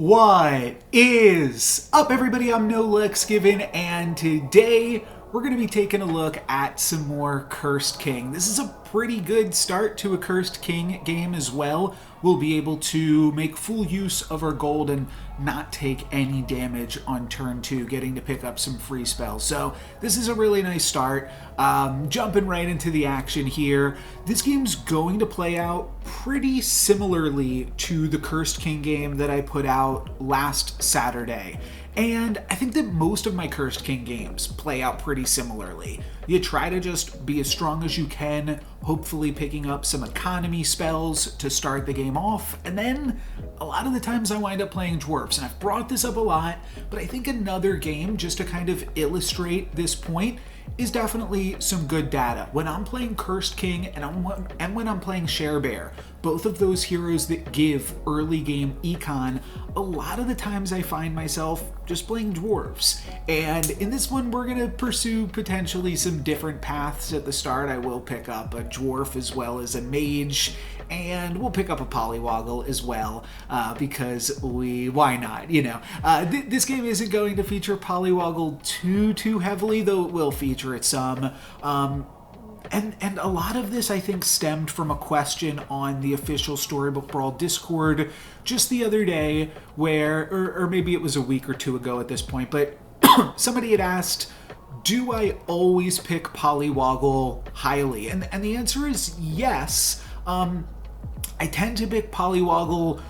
What is up, everybody? I'm No Lex Given, and today we're going to be taking a look at some more Cursed King. This is a pretty good start to a Cursed King game as well. We'll be able to make full use of our gold and not take any damage on turn 2, getting to pick up some free spells. So this is a really nice start. Jumping right into the action here. This game's going to play out pretty similarly to the Cursed King game that I put out last Saturday. And I think that most of my Cursed King games play out pretty similarly. You try to just be as strong as you can, hopefully picking up some economy spells to start the game off, and then a lot of the times I wind up playing Dwarves. And I've brought this up a lot, but I think another game just to kind of illustrate this point is definitely some good data. When I'm playing Cursed King and when I'm playing Sharebear, both of those heroes that give early game econ, a lot of the times I find myself just playing Dwarves. And in this one, we're going to pursue potentially some different paths at the start. I will pick up a Dwarf as well as a Mage, and we'll pick up a Polywoggle as well, because why not, you know. This game isn't going to feature Polywoggle too heavily, though it will feature it some. And a lot of this, I think, stemmed from a question on the official Storybook Brawl Discord just the other day, where, or maybe it was a week or two ago at this point, but somebody had asked, do I always pick Polywoggle highly? And the answer is yes. I tend to pick Polywoggle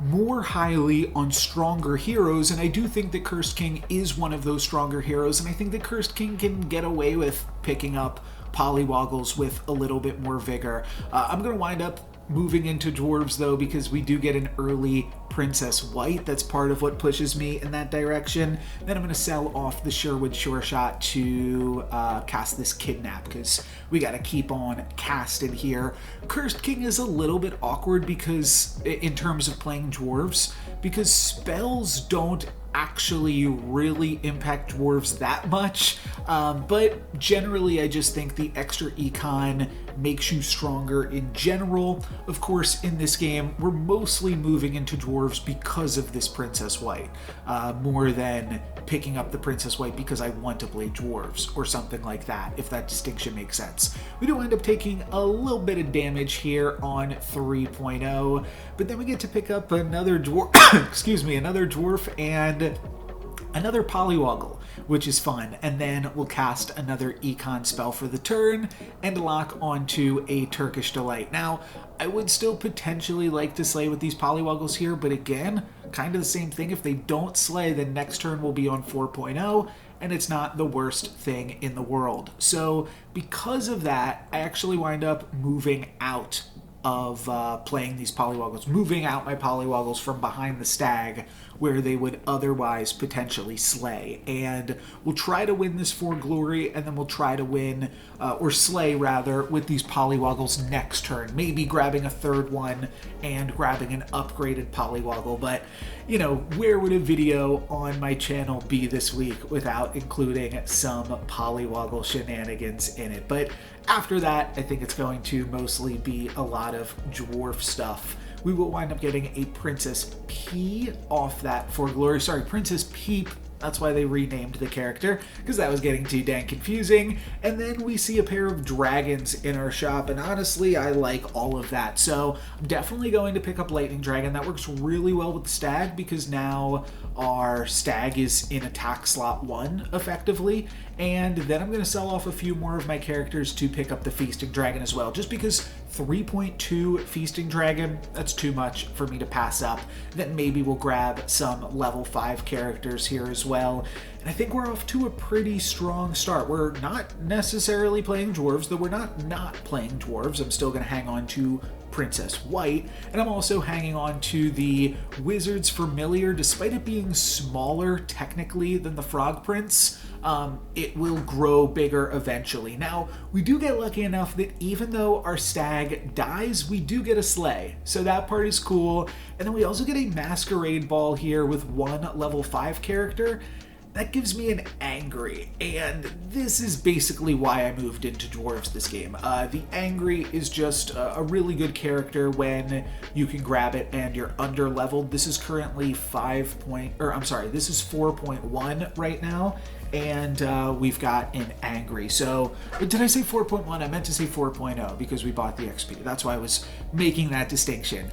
more highly on stronger heroes, and I do think that Cursed King is one of those stronger heroes, and I think that Cursed King can get away with picking up Polywoggles with a little bit more vigor. I'm going to wind up moving into Dwarves, though, because we do get an early Princess White. That's part of what pushes me in that direction. Then I'm going to sell off the Sherwood Sure Shot to cast this Kidnap, because we got to keep on casting here. Cursed King is a little bit awkward because, in terms of playing Dwarves, because spells don't actually really impact Dwarves that much, but generally I just think the extra econ makes you stronger in general. Of course, in this game, we're mostly moving into Dwarves because of this Princess White, more than picking up the Princess White because I want to play Dwarves or something like that, if that distinction makes sense. We do end up taking a little bit of damage here on 3.0, but then we get to pick up another Dwarf, another Dwarf and another Polywoggle, which is fun, and then we'll cast another econ spell for the turn and lock onto a Turkish Delight. Now, I would still potentially like to slay with these Polywoggles here, but again, kind of the same thing. If they don't slay, then next turn will be on 4.0, and it's not the worst thing in the world. So because of that, I actually wind up moving out of playing these Polywoggles, moving out my Polywoggles from behind the stag where they would otherwise potentially slay. And we'll try to win this for glory, and then we'll try to win, or slay rather, with these Polywoggles next turn. Maybe grabbing a third one and grabbing an upgraded Polywoggle. But, you know, where would a video on my channel be this week without including some Polywoggle shenanigans in it? But after that, I think it's going to mostly be a lot of Dwarf stuff. We will wind up getting a Princess P off that for glory. Sorry, Princess Peep. That's why they renamed the character, because that was getting too dang confusing. And then we see a pair of dragons in our shop, and honestly, I like all of that. So I'm definitely going to pick up Lightning Dragon. That works really well with the Stag, because now our Stag is in attack slot 1, effectively. And then I'm going to sell off a few more of my characters to pick up the Feasting Dragon as well, just because 3.2 Feasting Dragon, that's too much for me to pass up. Then maybe we'll grab some level 5 characters here as well. And I think we're off to a pretty strong start. We're not necessarily playing Dwarves, though we're not playing Dwarves. I'm still going to hang on to Princess White, and I'm also hanging on to the Wizard's Familiar. Despite it being smaller technically than the Frog Prince, it will grow bigger eventually. Now, we do get lucky enough that even though our Stag dies, we do get a Slay, so that part is cool. And then we also get a Masquerade Ball here with one level 5 character. that gives me an Angry, and this is basically why I moved into Dwarves this game. The Angry is just a really good character when you can grab it and you're under leveled. This is currently this is 4.1 right now, and we've got an Angry. So, did I say 4.1? I meant to say 4.0 because we bought the XP. That's why I was making that distinction.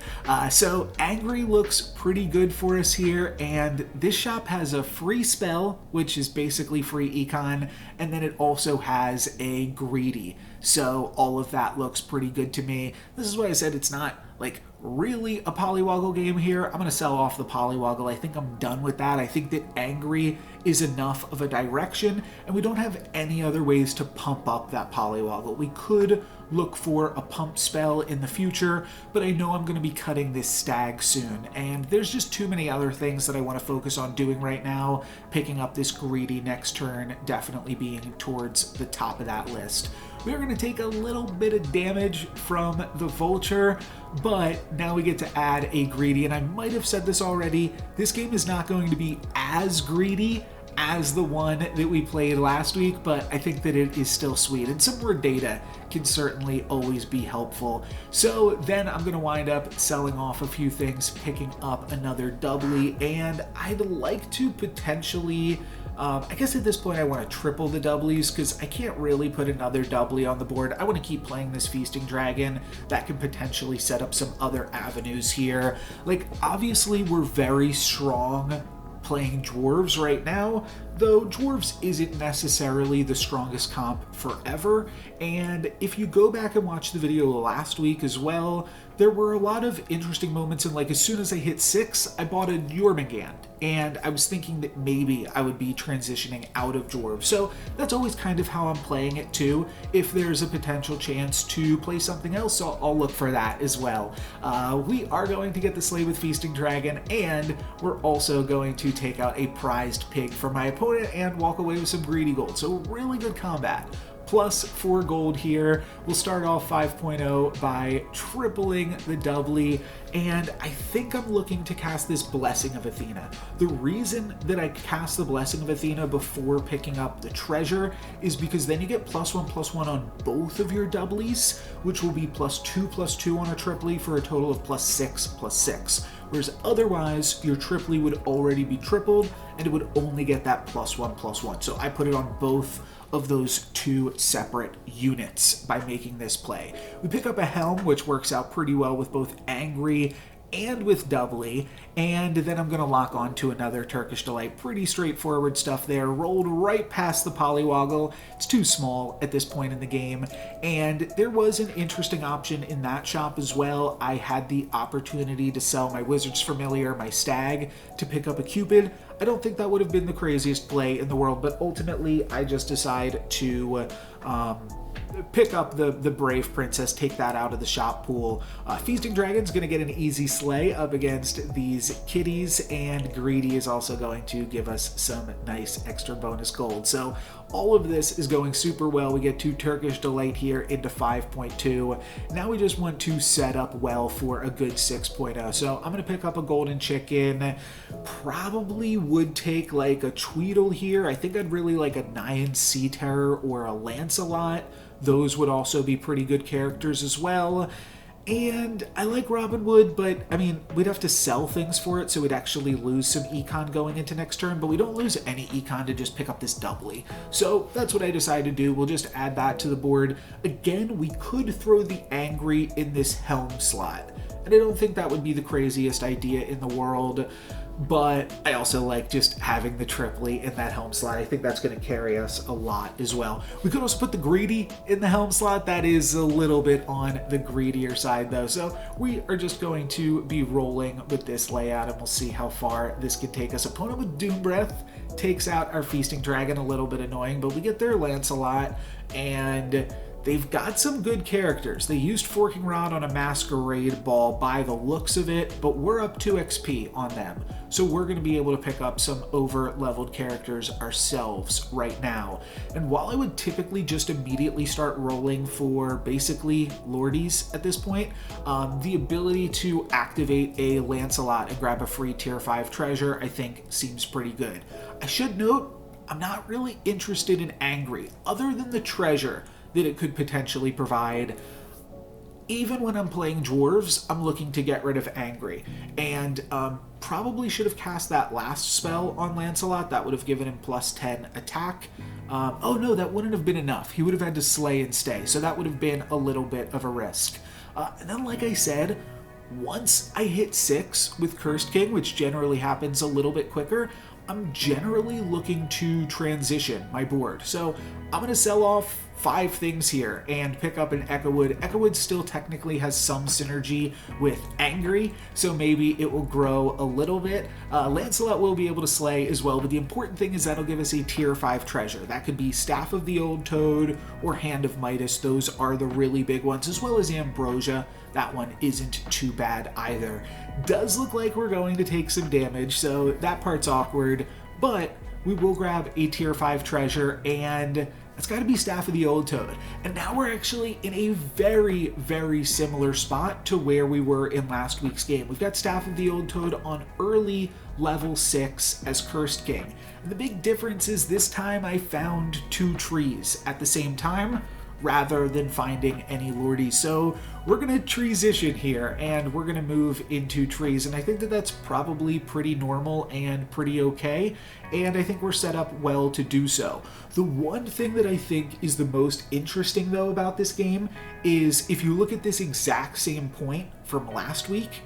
So Angry looks pretty good for us here, and this shop has a free spell, which is basically free econ, and then it also has a greedy. So all of that looks pretty good to me. This is why I said it's not like really a polywoggle game here. I'm going to sell off the polywoggle. I think I'm done with that. I think that Angry is enough of a direction, and we don't have any other ways to pump up that polywoggle. We could look for a pump spell in the future, but I know I'm going to be cutting this stag soon, and there's just too many other things that I want to focus on doing right now. Picking up this greedy next turn definitely being towards the top of that list. We're going to take a little bit of damage from the vulture, but now we get to add a greedy, and I might have said this already, this game is not going to be as greedy as the one that we played last week, but I think that it is still sweet, and some more data can certainly always be helpful. So then I'm going to wind up selling off a few things, picking up another doubly, and I'd like to potentially I guess at this point I want to triple the doublies because I can't really put another doubly on the board. I want to keep playing this Feasting Dragon. That can potentially set up some other avenues here. Like, obviously we're very strong playing Dwarves right now, though Dwarves isn't necessarily the strongest comp forever, and if you go back and watch the video last week as well, there were a lot of interesting moments, and like as soon as I hit 6, I bought a Jormungand, and I was thinking that maybe I would be transitioning out of Dwarves, so that's always kind of how I'm playing it too. If there's a potential chance to play something else, I'll look for that as well. We are going to get the Slay with Feasting Dragon, and we're also going to take out a prized pig for my opponent and walk away with some greedy gold. So really good combat. Plus 4 gold here. We'll start off 5.0 by tripling the doubly, and I think I'm looking to cast this Blessing of Athena. The reason that I cast the Blessing of Athena before picking up the treasure is because then you get +1/+1 on both of your doublies, which will be +2/+2 on a triply for a total of +6/+6. Whereas otherwise, your triply would already be tripled, and it would only get that +1/+1. So I put it on both of those 2 separate units by making this play. We pick up a helm, which works out pretty well with both Angry and with doubly, and then I'm going to lock on to another Turkish Delight. Pretty straightforward stuff there. Rolled right past the polywoggle. It's too small at this point in the game, and there was an interesting option in that shop as well. I had the opportunity to sell my Wizard's Familiar, my Stag, to pick up a Cupid. I don't think that would have been the craziest play in the world, but ultimately I just decide to pick up the Brave Princess, take that out of the shop pool. Feasting Dragon's going to get an easy slay up against these kitties, and Greedy is also going to give us some nice extra bonus gold. So all of this is going super well. We get 2 Turkish Delight here into 5.2. Now we just want to set up well for a good 6.0. So I'm going to pick up a Golden Chicken. Probably would take like a Tweedle here. I think I'd really like a Nyan Sea Terror or a Lancelot. Those would also be pretty good characters as well. And I like Robin Hood, but I mean, we'd have to sell things for it, so we'd actually lose some econ going into next turn, but we don't lose any econ to just pick up this doubly. So that's what I decided to do. We'll just add that to the board. Again, we could throw the Angry in this helm slot, and I don't think that would be the craziest idea in the world, but I also like just having the triply in that helm slot. I think that's going to carry us a lot as well. We could also put the Greedy in the helm slot. That is a little bit on the greedier side though. So we are just going to be rolling with this layout, and we'll see how far this can take us. Opponent with Doom Breath takes out our Feasting Dragon, a little bit annoying, but we get their Lancelot, and they've got some good characters. They used Forking Rod on a Masquerade Ball by the looks of it, but we're up 2 XP on them. So we're going to be able to pick up some over-leveled characters ourselves right now. And while I would typically just immediately start rolling for basically Lordies at this point, the ability to activate a Lancelot and grab a free tier 5 treasure I think seems pretty good. I should note, I'm not really interested in Angry, other than the treasure that it could potentially provide. Even when I'm playing Dwarves, I'm looking to get rid of Angry. And probably should have cast that last spell on Lancelot. That would have given him plus 10 attack. Oh no, that wouldn't have been enough. He would have had to slay and stay. So that would have been a little bit of a risk. And then like I said, once I hit 6 with Cursed King, which generally happens a little bit quicker, I'm generally looking to transition my board. So I'm going to sell off 5 things here and pick up an Echowood. Echowood still technically has some synergy with Angry, so maybe it will grow a little bit. Lancelot will be able to slay as well, but the important thing is that'll give us a tier 5 treasure. That could be Staff of the Old Toad or Hand of Midas. Those are the really big ones, as well as Ambrosia. That one isn't too bad either. Does look like we're going to take some damage, so that part's awkward, but we will grab a tier 5 treasure, and it's got to be Staff of the Old Toad. And now we're actually in a very, very similar spot to where we were in last week's game. We've got Staff of the Old Toad on early level 6 as Cursed King. And the big difference is this time I found 2 trees at the same time, rather than finding any Lordies. So we're going to transition here and we're going to move into trees, and I think that that's probably pretty normal and pretty okay, and I think we're set up well to do so. The one thing that I think is the most interesting though about this game is if you look at this exact same point from last week,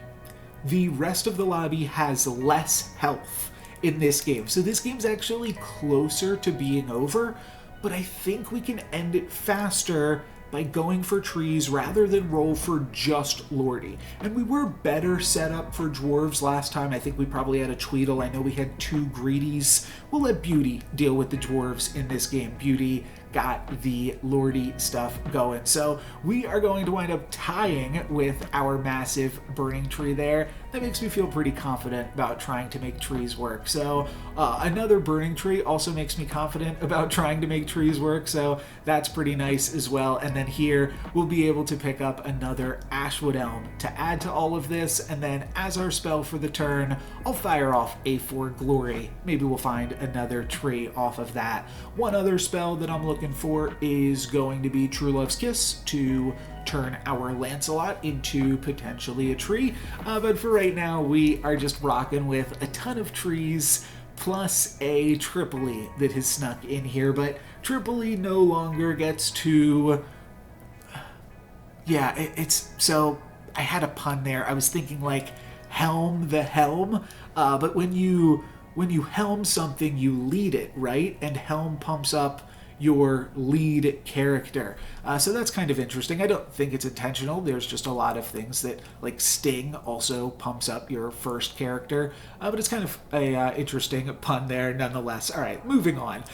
the rest of the lobby has less health in this game. So this game's actually closer to being over, but I think we can end it faster by going for trees rather than roll for just Lordy. And we were better set up for Dwarves last time. I think we probably had a Tweedle. I know we had 2 Greedies. We'll let Beauty deal with the Dwarves in this game. Beauty got the Lordy stuff going. So we are going to wind up tying with our massive burning tree there. That makes me feel pretty confident about trying to make trees work. So another burning tree also makes me confident about trying to make trees work. So that's pretty nice as well. And then here we'll be able to pick up another Ashwood Elm to add to all of this. And then as our spell for the turn, I'll fire off a For Glory. Maybe we'll find another tree off of that. One other spell that I'm looking for is going to be True Love's Kiss to turn our Lancelot into potentially a tree. But for right now, we are just rocking with a ton of trees plus a Tripoli that has snuck in here. But Tripoli no longer gets to... Yeah, it's... So I had a pun there. I was thinking like helm the helm. But when you helm something, you lead it, right? And helm pumps up your lead character. So that's kind of interesting. I don't think it's intentional. There's just a lot of things that, like Sting also pumps up your first character. But it's kind of a interesting pun there nonetheless. All right, moving on.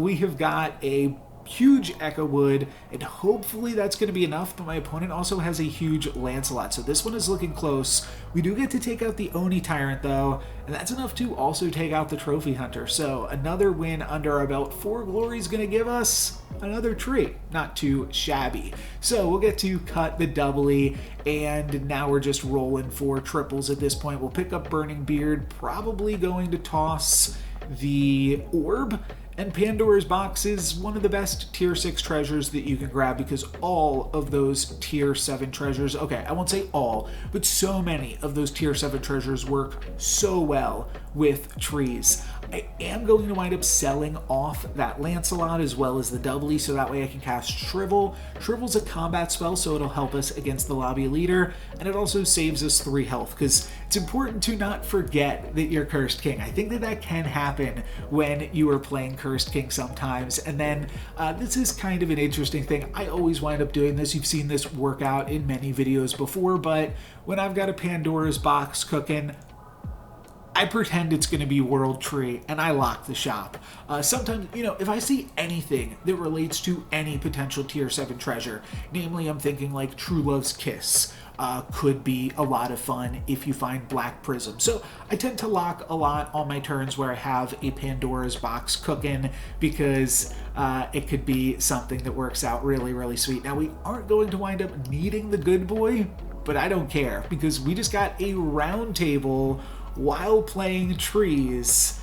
We have got a huge Echowood, and hopefully that's going to be enough, but my opponent also has a huge Lancelot, so this one is looking close. We do get to take out the Oni Tyrant though, and that's enough to also take out the Trophy Hunter, so another win under our belt. 4 Glory is going to give us another tree. Not too shabby. So we'll get to cut the doubly, and now we're just rolling for triples at this point. We'll pick up Burning Beard, probably going to toss the Orb, and Pandora's Box is one of the best tier 6 treasures that you can grab because all of those tier 7 treasures, okay, I won't say all, but so many of those tier 7 treasures work so well with trees. I am going to wind up selling off that Lancelot as well as the doubly, so that way I can cast Shrivel. Shrivel's a combat spell, so it'll help us against the lobby leader, and it also saves us 3 health, because it's important to not forget that you're Cursed King. I think that that can happen when you are playing Cursed King sometimes, and then this is kind of an interesting thing. I always wind up doing this. You've seen this work out in many videos before, but when I've got a Pandora's Box cooking, I pretend it's going to be World Tree and I lock the shop. Sometimes, if I see anything that relates to any potential tier 7 treasure, namely I'm thinking like True Love's Kiss, could be a lot of fun if you find Black Prism. So I tend to lock a lot on my turns where I have a Pandora's box cooking, because it could be something that works out really, really sweet. Now, we aren't going to wind up needing the good boy, but I don't care, because we just got a round table while playing trees,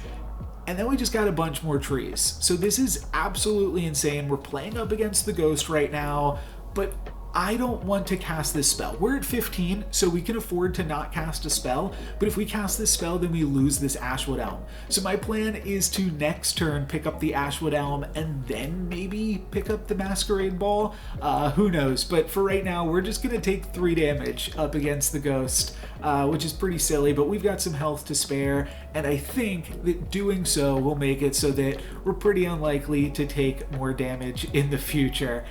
and then we just got a bunch more trees. So this is absolutely insane. We're playing up against the ghost right now, but I don't want to cast this spell. We're at 15, so we can afford to not cast a spell, but if we cast this spell, then we lose this Ashwood Elm. So my plan is to next turn pick up the Ashwood Elm and then maybe pick up the Masquerade Ball. Who knows? But for right now, we're just going to take 3 damage up against the ghost, which is pretty silly, but we've got some health to spare, and I think that doing so will make it so that we're pretty unlikely to take more damage in the future.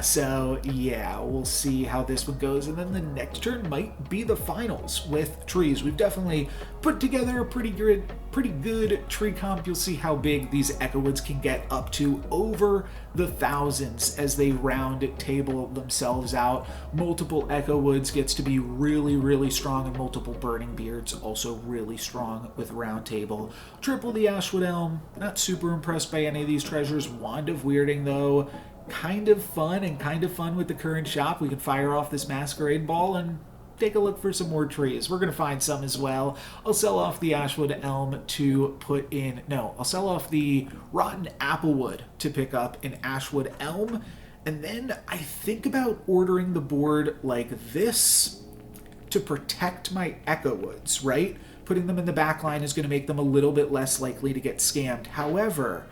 So yeah, we'll see how this one goes, and then the next turn might be the finals with trees. We've definitely put together a pretty good tree comp. You'll see how big these Echo Woods can get, up to over the thousands as they round table themselves out. Multiple Echo Woods gets to be really, really strong, and multiple Burning Beards also really strong with round table. Triple the Ashwood Elm, not super impressed by any of these treasures. Wand of Weirding though, kind of fun with the current shop. We can fire off this Masquerade Ball and take a look for some more trees. We're going to find some as well. I'll sell off the Ashwood Elm to put in... No, I'll sell off the Rotten Applewood to pick up an Ashwood Elm. And then I think about ordering the board like this to protect my Echo Woods, right? Putting them in the back line is going to make them a little bit less likely to get scammed. However,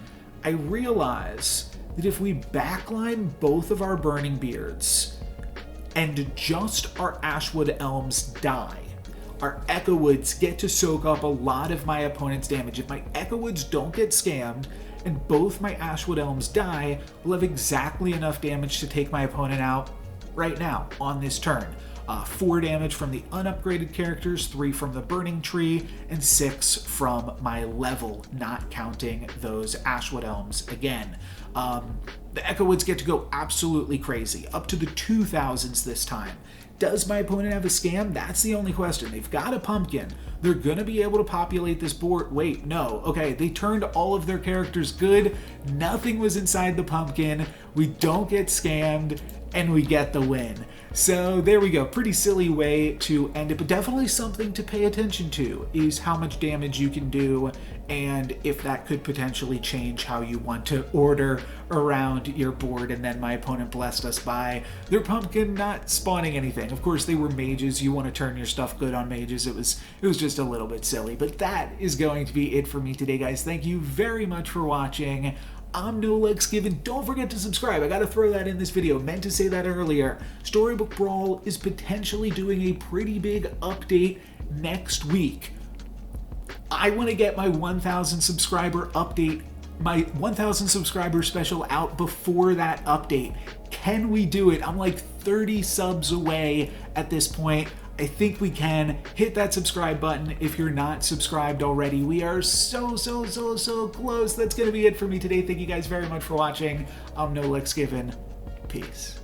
I realize that if we backline both of our Burning Beards and just our Ashwood Elms die, our Echo Woods get to soak up a lot of my opponent's damage. If my Echo Woods don't get scammed and both my Ashwood Elms die, we'll have exactly enough damage to take my opponent out right now on this turn. 4 damage from the unupgraded characters, 3 from the Burning Tree, and 6 from my level, not counting those Ashwood Elms again. The Echo Woods get to go absolutely crazy, up to the 2000s this time. Does my opponent have a scam? That's the only question. They've got a pumpkin. They're going to be able to populate this board. Wait, no. Okay, they turned all of their characters good. Nothing was inside the pumpkin. We don't get scammed, and we get the win. So there we go. Pretty silly way to end it, but definitely something to pay attention to is how much damage you can do, and if that could potentially change how you want to order around your board. And then my opponent blessed us by their pumpkin not spawning anything. Of course, they were mages. You want to turn your stuff good on mages. It was just a little bit silly, but that is going to be it for me today, guys. Thank you very much for watching. I'm No Legs Given. Don't forget to subscribe. I gotta throw that in this video. Meant to say that earlier. Storybook Brawl is potentially doing a pretty big update next week. I want to get my 1,000 subscriber update, my 1,000 subscriber special out before that update. Can we do it? I'm like 30 subs away at this point. I think we can. Hit that subscribe button if you're not subscribed already. We are so close. That's going to be it for me today. Thank you guys very much for watching. I'm No Lex Given. Peace.